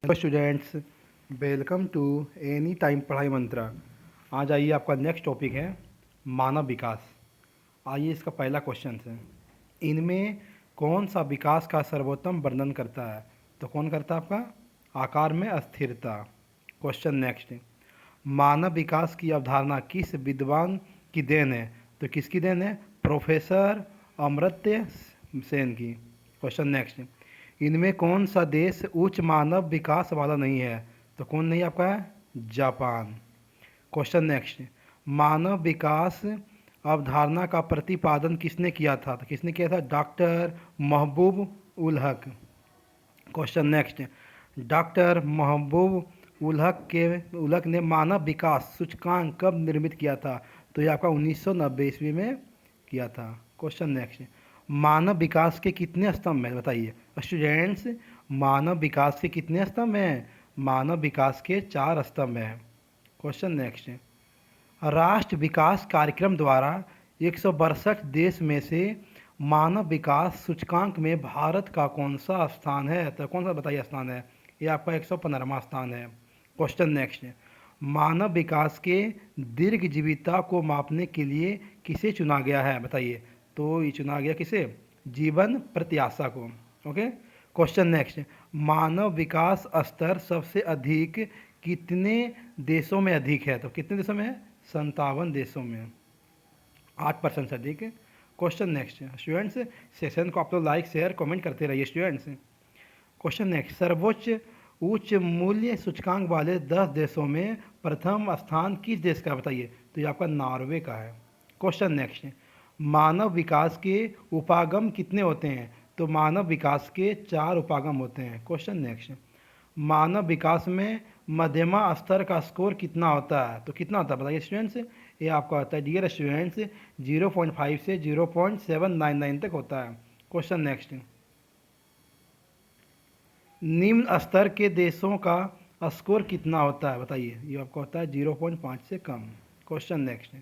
Hello students, welcome to any time Padhai Mantra. आज आइए, आपका नेक्स्ट टॉपिक है मानव विकास। आइए, इसका पहला क्वेश्चन है, इनमें कौन सा विकास का सर्वोत्तम वर्णन करता है? तो कौन करता है? आपका आकार में अस्थिरता। क्वेश्चन नेक्स्ट, मानव विकास की अवधारणा किस विद्वान की देन है? तो किसकी देन है? प्रोफेसर अमर्त्य सेन की। क्वेश्चन नेक्स्ट, इनमें कौन सा देश उच्च मानव विकास वाला नहीं है? तो कौन नहीं आपका है? जापान। क्वेश्चन नेक्स्ट, मानव विकास अवधारणा का प्रतिपादन किसने किया था? तो किसने किया था? डॉक्टर महबूब ul Haq. Question next, doctor महबूब उल हक ने मानव विकास सूचकांक कब निर्मित किया था? तो ये आपका 1990 ईस्वी में किया था। क्वेश्चन नेक्स्ट, मानव विकास के कितने स्तंभ हैं? बताइए स्टूडेंट्स, मानव विकास के कितने स्तंभ हैं? मानव विकास के 4 स्तंभ हैं। क्वेश्चन नेक्स्ट, राष्ट्र विकास कार्यक्रम द्वारा 162 देश में से मानव विकास सूचकांक में भारत का कौन सा स्थान है? तो कौन सा बताइए स्थान है? ये आपका 115वां स्थान है। क्वेश्चन नेक्स्ट, मानव विकास के दीर्घ जीविता को मापने के लिए किसे चुना गया है? बताइए। तो ये चुना गया किसे? जीवन प्रत्याशा को। ओके। क्वेश्चन नेक्स्ट, मानव विकास स्तर सबसे अधिक कितने देशों में अधिक है? तो कितने देशों में है? 57 देशों में, 8% से अधिक। क्वेश्चन नेक्स्ट स्टूडेंट्स, सेशन को आप लोग लाइक शेयर कमेंट करते रहिए स्टूडेंट्स। क्वेश्चन नेक्स्ट, सर्वोच्च उच्च मूल्य सूचकांक वाले 10 देशों में प्रथम स्थान किस देश का? बताइए। तो ये आपका नॉर्वे का है। क्वेश्चन नेक्स्ट, मानव विकास के उपागम कितने होते हैं? तो मानव विकास के 4 उपागम होते हैं। क्वेश्चन नेक्स्ट, मानव विकास में मध्यमा स्तर का स्कोर कितना होता है? तो कितना होता है बताइए स्टूडेंट्स। ये आपका होता है डियर स्टूडेंट्स 0.5 से 0.799 तक होता है। क्वेश्चन नेक्स्ट, निम्न स्तर के देशों का स्कोर कितना होता है? बताइए। ये आपका होता है 0.5 से कम। क्वेश्चन नेक्स्ट,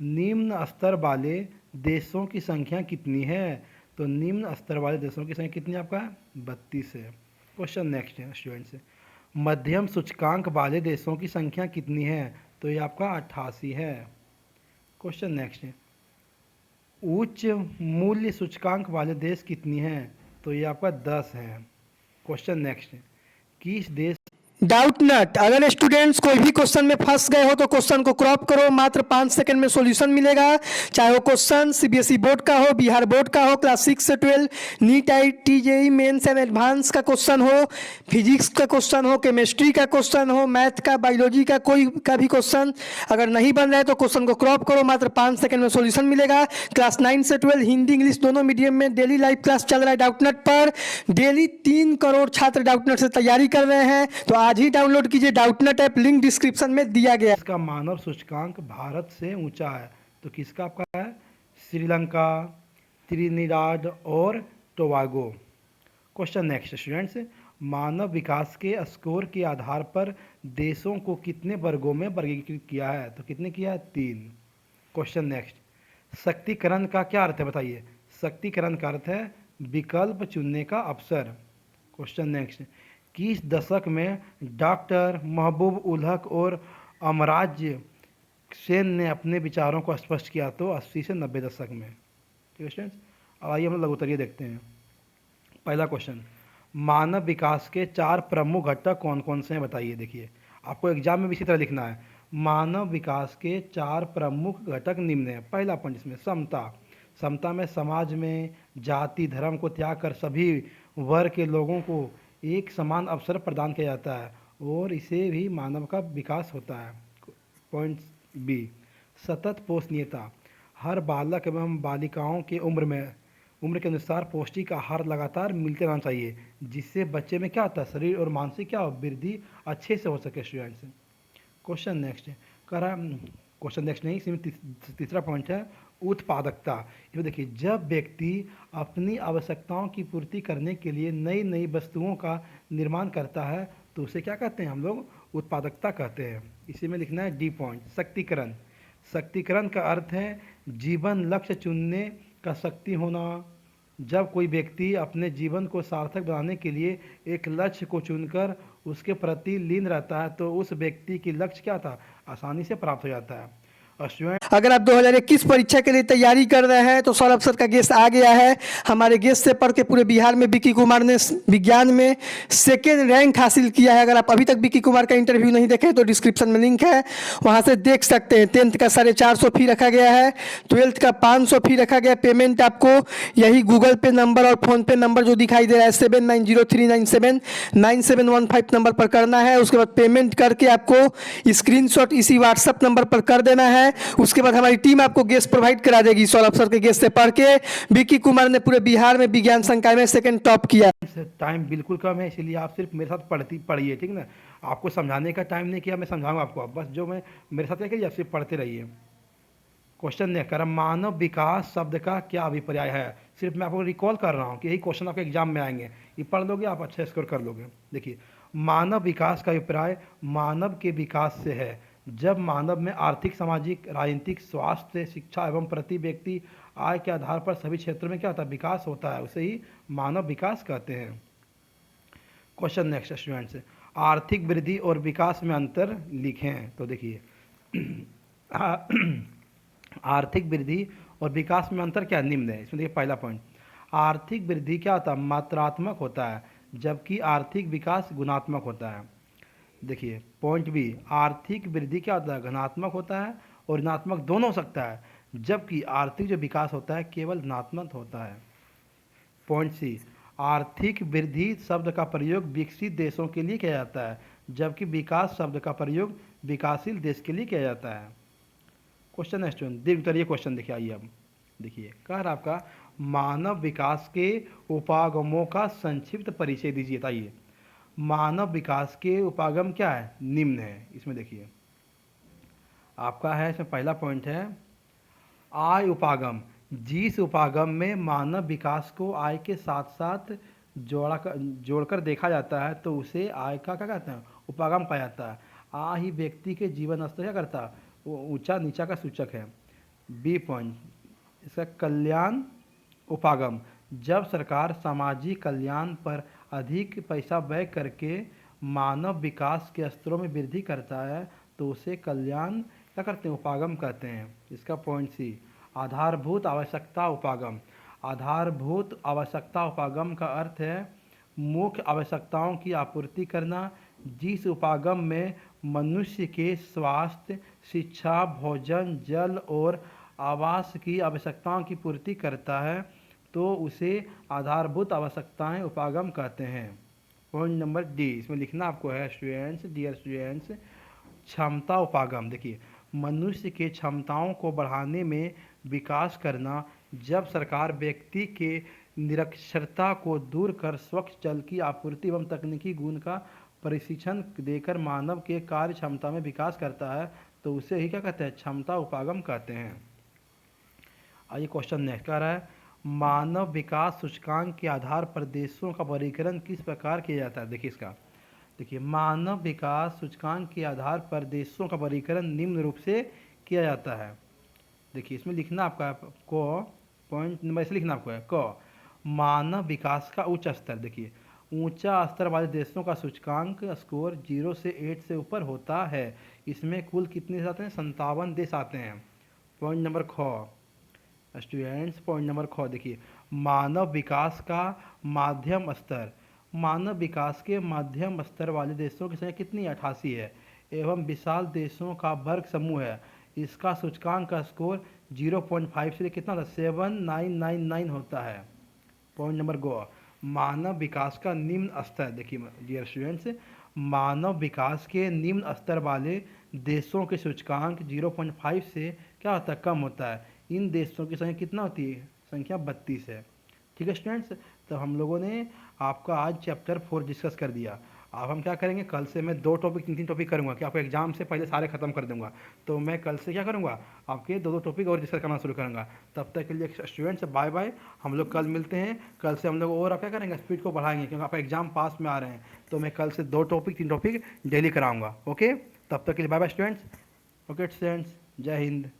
निम्न स्तर वाले देशों की संख्या कितनी है? तो निम्न स्तर वाले देशों की संख्या कितनी है आपका? 32 है। क्वेश्चन नेक्स्ट है स्टूडेंट्स, मध्यम सूचकांक वाले देशों की संख्या कितनी है? तो ये आपका 88 है। क्वेश्चन नेक्स्ट है, उच्च मूल्य सूचकांक वाले देश कितनी है? तो ये आपका 10 है। क्वेश्चन नेक्स्ट, किस देश डाउट नट। अगर स्टूडेंट्स कोई भी क्वेश्चन में फंस गए हो तो क्वेश्चन को क्रॉप करो, मात्र 5 सेकंड में सॉल्यूशन मिलेगा। चाहे वो क्वेश्चन सीबीएसई बोर्ड का हो, बिहार बोर्ड का हो, क्लास 6 से 12, NEET IT JEE mains and advance का क्वेश्चन हो, फिजिक्स का क्वेश्चन हो, केमिस्ट्री का क्वेश्चन हो, मैथ का, बायोलॉजी का, कोई का भी क्वेश्चन अगर नहीं बन रहा है तो क्वेश्चन को क्रॉप करो, मात्र 5 सेकंड में सॉल्यूशन मिलेगा। क्लास 9 से 12 हिंदी इंग्लिश दोनों मीडियम में डेली लाइव क्लास चल रहा है डाउटनट पर। डेली 3 करोड़ छात्र डाउटनट से तैयारी कर रहे हैं, तो आज ही डाउनलोड कीजिए डाउटनट ऐप, लिंक डिस्क्रिप्शन में दिया गया है। का मानव सूचकांक भारत से ऊंचा है? तो किसका आपका है? श्रीलंका, त्रिनिदाद और टोबागो। क्वेश्चन नेक्स्ट स्टूडेंट्स, मानव विकास के स्कोर के आधार पर देशों को कितने वर्गों में वर्गीकृत किया है? तो कितने किया है? 3। क्वेश्चन नेक्स्ट, शक्तिकरण का क्या अर्थ है? बताइए। शक्तिकरण का अर्थ है विकल्प चुनने का अवसर। क्वेश्चन नेक्स्ट, किस दशक में डॉक्टर महबूब उल हक और अमराज्य सेन ने अपने विचारों को स्पष्ट किया? तो 80 से 90 दशक में। ठीक है स्टूडेंट्स, अब आइए हम लोग लघुत्तरीय देखते हैं। पहला क्वेश्चन, मानव विकास के 4 प्रमुख घटक कौन कौन से हैं? बताइए। देखिए, आपको एग्जाम में भी इसी तरह लिखना है। मानव विकास के 4 प्रमुख घटक निम्न हैं। पहला पॉइंट इसमें समता। समता में समाज में जाति धर्म को त्याग कर सभी वर्ग के लोगों को एक समान अवसर प्रदान किया जाता है और इसे भी मानव का विकास होता है। पॉइंट बी, सतत पोषणीयता। हर बालक एवं बालिकाओं के उम्र के अनुसार पौष्टिक आहार लगातार मिलते रहना चाहिए, जिससे बच्चे में क्या होता है? शरीर और मानसिक क्या हो? वृद्धि अच्छे से हो सके स्टूडेंट्स। क्वेश्चन नेक्स्ट करा क्वेश्चन नेक्स्ट नहीं, इसमें तीसरा पॉइंट है उत्पादकता। ये देखिए, जब व्यक्ति अपनी आवश्यकताओं की पूर्ति करने के लिए नई नई वस्तुओं का निर्माण करता है तो उसे क्या कहते हैं? हम लोग उत्पादकता कहते हैं। इसी में लिखना है डी पॉइंट, शक्तिकरण। शक्तिकरण का अर्थ है जीवन लक्ष्य चुनने का शक्ति होना। जब कोई व्यक्ति अपने जीवन को सार्थक बनाने के लिए एक लक्ष्य को चुनकर उसके प्रति लीन रहता है तो उस व्यक्ति की लक्ष्य क्या था, आसानी से प्राप्त हो जाता है। और स्टूडेंट अगर आप 2021 परीक्षा के लिए तैयारी कर रहे हैं तो सौरभ सर का गेस्ट आ गया है। हमारे गेस्ट से पढ़ के पूरे बिहार में विक्की कुमार ने विज्ञान में सेकेंड रैंक हासिल किया है। अगर आप अभी तक विक्की कुमार का इंटरव्यू नहीं देखे तो डिस्क्रिप्शन में लिंक है, वहां से देख सकते हैं। 10th का 450 फी रखा गया है, 12th का 500 फी रखा गया। पेमेंट आपको यही गूगल पे नंबर और फोन पे नंबर जो दिखाई दे रहा है 7903979715 नंबर पर करना है। उसके बाद पेमेंट करके आपको स्क्रीनशॉट इसी व्हाट्सअप नंबर पर कर देना है। उसके बाद हमारी टीम आपको गेस्ट प्रोवाइड करा देगी। सौरभ सर के गेस्ट से पढ़ के विक्की कुमार ने पूरे बिहार में विज्ञान संकाय में सेकंड टॉप किया। टाइम बिल्कुल कम है, इसीलिए आप सिर्फ मेरे साथ पढ़िए, ठीक ना। आपको समझाने का टाइम नहीं किया, मैं समझाऊंगा आपको, आप बस जो मैं मेरे साथ क्या करिए, आप सिर्फ पढ़ते रहिए। क्वेश्चन देख कर मानव विकास शब्द का क्या अभिप्राय है, सिर्फ मैं आपको रिकॉल कर रहा हूँ कि यही क्वेश्चन आपके एग्जाम में आएंगे, ये पढ़ लोगे आप अच्छा स्कोर कर लोगे। देखिए, मानव विकास का अभिप्राय मानव के विकास से है, जब मानव में आर्थिक, सामाजिक, राजनीतिक, स्वास्थ्य, शिक्षा एवं प्रति व्यक्ति आय के आधार पर सभी क्षेत्रों में क्या होता है, विकास होता है, उसे ही मानव विकास कहते हैं। क्वेश्चन नेक्स्ट स्टूडेंट्स, आर्थिक वृद्धि और विकास में अंतर लिखें। तो देखिए आर्थिक वृद्धि और विकास में अंतर क्या निम्न है। इसमें देखिए पहला पॉइंट, आर्थिक वृद्धि क्या होता है, मात्रात्मक होता है, जबकि आर्थिक विकास गुणात्मक होता है। देखिए पॉइंट बी, आर्थिक वृद्धि क्या होता है, धनात्मक होता है और ऋणात्मक दोनों हो सकता है, जबकि आर्थिक जो विकास होता है केवल धनात्मक होता है। पॉइंट सी, आर्थिक वृद्धि शब्द का प्रयोग विकसित देशों के लिए किया जाता है, जबकि विकास शब्द का प्रयोग विकासशील देश के लिए किया जाता है। क्वेश्चन है स्टूडेंट, दीर्घ उत्तरीय क्वेश्चन देखिए, आइए अब देखिए, कह रहा आपका मानव विकास के उपागमों का संक्षिप्त परिचय दीजिए। आइए, मानव विकास के उपागम क्या है, निम्न है। इसमें देखिए आपका है, इसमें पहला पॉइंट है आय उपागम, जिस उपागम में मानव विकास को आय के साथ साथ जोड़कर देखा जाता है तो उसे आय का क्या कहते हैं, उपागम कहा जाता है। आय ही व्यक्ति के जीवन स्तर क्या करता है, वो ऊंचा नीचा का सूचक है। बी पॉइंट, इसका कल्याण उपागम, जब सरकार सामाजिक कल्याण पर अधिक पैसा व्यय करके मानव विकास के स्तरों में वृद्धि करता है तो उसे कल्याण क्या करते हैं, उपागम कहते हैं। इसका पॉइंट सी, आधारभूत आवश्यकता उपागम, आधारभूत आवश्यकता उपागम का अर्थ है मुख्य आवश्यकताओं की आपूर्ति करना, जिस उपागम में मनुष्य के स्वास्थ्य, शिक्षा, भोजन, जल और आवास की आवश्यकताओं की पूर्ति करता है तो उसे आधारभूत आवश्यकताएं उपागम कहते हैं। पॉइंट नंबर डी, इसमें लिखना आपको है स्टूडेंट्स, डियर स्टूडेंट्स, क्षमता उपागम। देखिए, मनुष्य के क्षमताओं को बढ़ाने में विकास करना, जब सरकार व्यक्ति के निरक्षरता को दूर कर स्वच्छ जल की आपूर्ति एवं तकनीकी गुण का प्रशिक्षण देकर मानव के कार्य क्षमता में विकास करता है तो उसे ही क्या कहते हैं, क्षमता उपागम कहते हैं। आइए क्वेश्चन नेक्स्ट कह रहा है, मानव विकास सूचकांक के आधार पर देशों का वर्गीकरण किस प्रकार किया जाता है। देखिए इसका, देखिए मानव विकास सूचकांक के आधार पर देशों का वर्गीकरण निम्न रूप से किया जाता है। देखिए इसमें लिखना आपका को पॉइंट नंबर ऐसे लिखना आपको है क, मानव विकास का उच्च स्तर। देखिए ऊंचा स्तर वाले देशों का सूचकांक स्कोर 0 से 8 से ऊपर होता है। इसमें कुल कितने देश आते हैं, 57 देश आते हैं। पॉइंट नंबर ख स्टूडेंट्स, पॉइंट नंबर ख, देखिए मानव विकास का माध्यम स्तर, मानव विकास के माध्यम स्तर वाले देशों की संख्या कितनी, 88 है, एवं विशाल देशों का वर्ग समूह है। इसका सूचकांक का स्कोर 0.5 से कितना होता है, 7999 होता है। पॉइंट नंबर गो, मानव विकास का निम्न स्तर। देखिए डियर स्टूडेंट्स, मानव विकास के निम्न स्तर वाले देशों के सूचकांक 0.5 से क्या होता है, कम होता है। इन देशों की संख्या कितना होती है, संख्या 32 है। ठीक है स्टूडेंट्स, तो हम लोगों ने आपका आज चैप्टर 4 डिस्कस कर दिया। अब हम क्या करेंगे, कल से मैं 2 टॉपिक 3 टॉपिक करूंगा कि आपको एग्जाम से पहले सारे खत्म कर दूंगा। तो मैं कल से क्या करूंगा, आपके 2 टॉपिक और डिस्कस करना शुरू करूंगा। तब तक के लिए स्टूडेंट्स बाय बाय, हम लोग कल मिलते हैं। कल से हम लोग और आप क्या करेंगे, स्पीड को बढ़ाएंगे क्योंकि आपका एग्जाम पास में आ रहे हैं। तो मैं कल से 2 टॉपिक 3 टॉपिक डेली कराऊँगा। ओके, तब तक के लिए bye bye students. Okay students, जय हिंद।